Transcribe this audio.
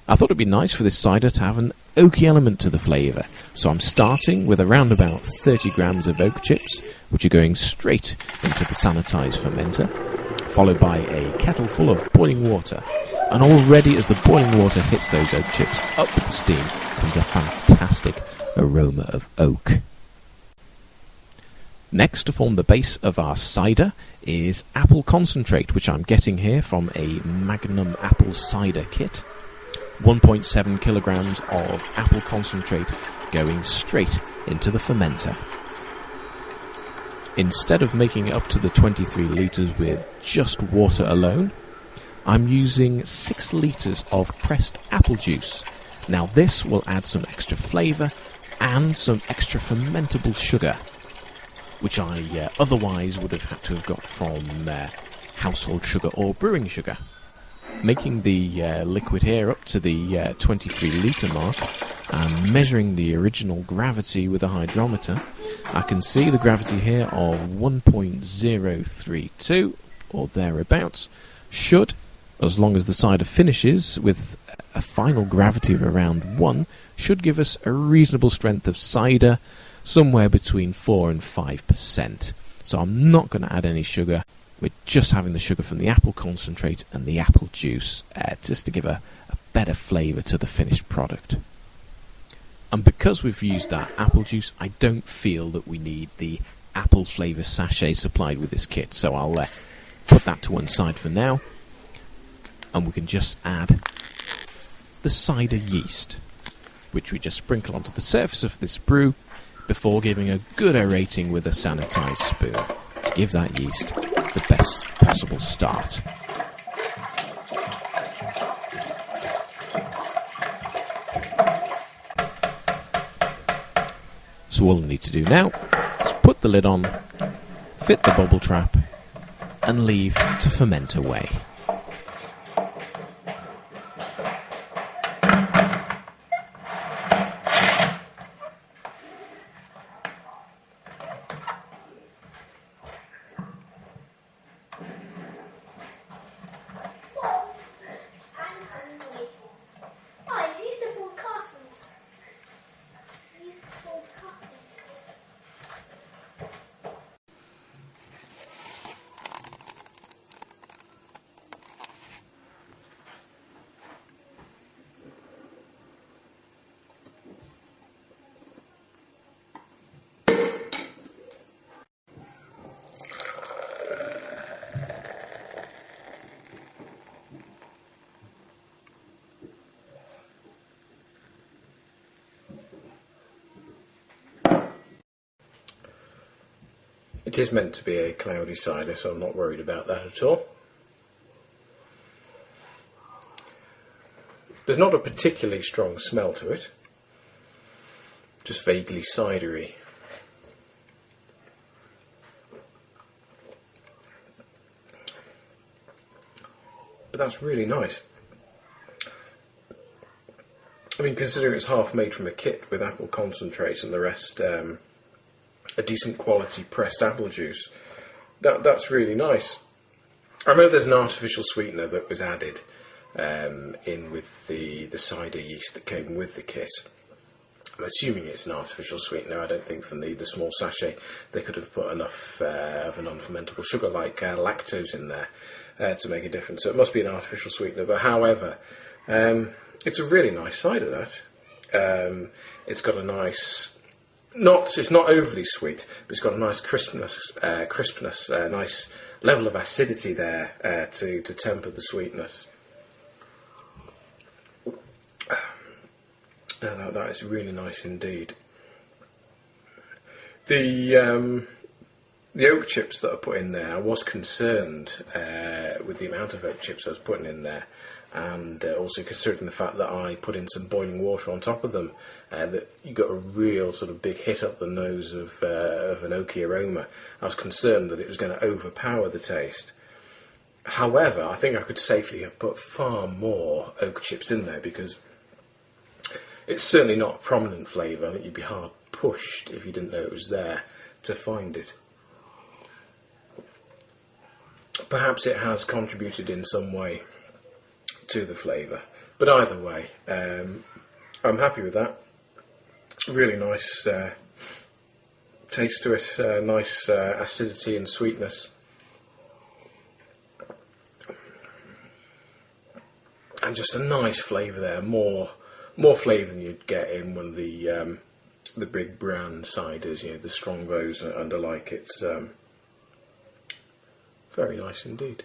I thought it'd be nice for this cider to have an oaky element to the flavour, so I'm starting with around about 30 grams of oak chips, which are going straight into the sanitised fermenter, followed by a kettle full of boiling water. And already as the boiling water hits those oak chips, up with the steam comes a fantastic aroma of oak. Next, to form the base of our cider, is apple concentrate, which I'm getting here from a Magnum apple cider kit. 1.7 kilograms of apple concentrate going straight into the fermenter. Instead of making it up to the 23 litres with just water alone, I'm using 6 litres of pressed apple juice. Now this will add some extra flavour and some extra fermentable sugar, which I otherwise would have had to have got from household sugar or brewing sugar. Making the liquid here up to the 23 litre mark and measuring the original gravity with a hydrometer, I can see the gravity here of 1.032 or thereabouts should, as long as the cider finishes with a final gravity of around 1, should give us a reasonable strength of cider, somewhere between 4 and 5%. So I'm not going to add any sugar. We're just having the sugar from the apple concentrate and the apple juice, just to give a better flavour to the finished product. And because we've used that apple juice, I don't feel that we need the apple flavour sachet supplied with this kit. So I'll put that to one side for now. And we can just add the cider yeast, which we just sprinkle onto the surface of this brew before giving a good aerating with a sanitised spoon to give that yeast the best possible start. So all we need to do now is put the lid on, fit the bubble trap, and leave to ferment away. It is meant to be a cloudy cider, so I'm not worried about that at all. There's not a particularly strong smell to it, just vaguely cidery. But that's really nice. I mean, considering it's half made from a kit with apple concentrate and the rest a decent quality pressed apple juice, that's really nice. I know there's an artificial sweetener that was added in with the cider yeast that came with the kit. I'm assuming it's an artificial sweetener. I don't think from the small sachet they could have put enough of a non-fermentable sugar like lactose in there to make a difference. So it must be an artificial sweetener. But however, it's a really nice cider, that. It's got a nice... it's not overly sweet, but it's got a nice crispness, a nice level of acidity there to temper the sweetness. That is really nice indeed. The oak chips that I put in there, I was concerned with the amount of oak chips I was putting in there, and also considering the fact that I put in some boiling water on top of them, that you got a real sort of big hit up the nose of an oaky aroma. I was concerned that it was going to overpower the taste. However, I think I could safely have put far more oak chips in there, because it's certainly not a prominent flavour. I think you'd be hard pushed if you didn't know it was there to find it. Perhaps it has contributed in some way to the flavour, But either way, I'm happy with that. Really nice taste to it, nice acidity and sweetness. And just a nice flavour there, more flavour than you'd get in one of the big brand ciders, the Strongbows and the like. It's very nice indeed.